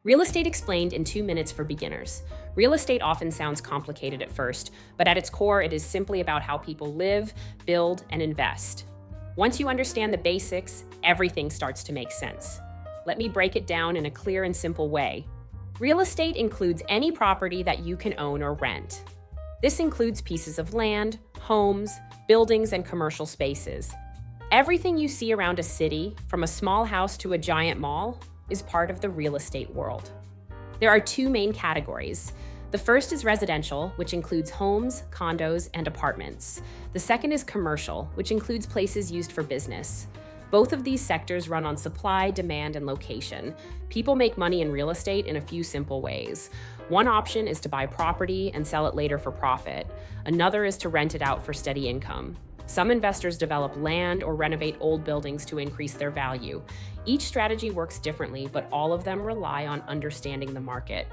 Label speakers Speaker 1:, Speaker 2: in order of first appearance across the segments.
Speaker 1: Real estate explained in 2 minutes for beginners. Real estate often sounds complicated at first, but at its core, it is simply about how people live, build, and invest. Once you understand the basics, everything starts to make sense. Let me break it down in a clear and simple way. Real estate includes any property that you can own or rent. This includes pieces of land, homes, buildings, and commercial spaces. Everything you see around a city, from a small house to a giant mall, is part of the real estate world. There are two main categories. The first is residential, which includes homes, condos, and apartments. The second is commercial, which includes places used for business. Both of these sectors run on supply, demand, and location. People make money in real estate in a few simple ways. One option is to buy property and sell it later for profit. Another is to rent it out for steady income. Some investors develop land or renovate old buildings to increase their value. Each strategy works differently, but all of them rely on understanding the market.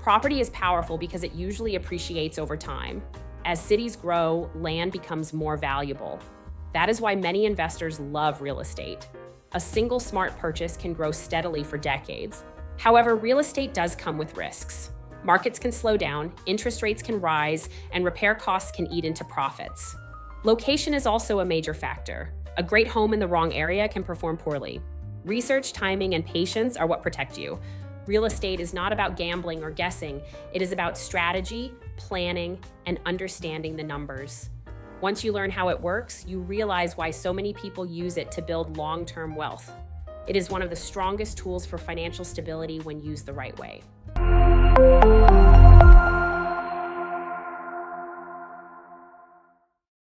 Speaker 1: Property is powerful because it usually appreciates over time. As cities grow, land becomes more valuable. That is why many investors love real estate. A single smart purchase can grow steadily for decades. However, real estate does come with risks. Markets can slow down, interest rates can rise, and repair costs can eat into profits. Location is also a major factor. A great home in the wrong area can perform poorly. Research, timing, and patience are what protect you. Real estate is not about gambling or guessing. It is about strategy, planning, and understanding the numbers. Once you learn how it works, you realize why so many people use it to build long-term wealth. It is one of the strongest tools for financial stability when used the right way.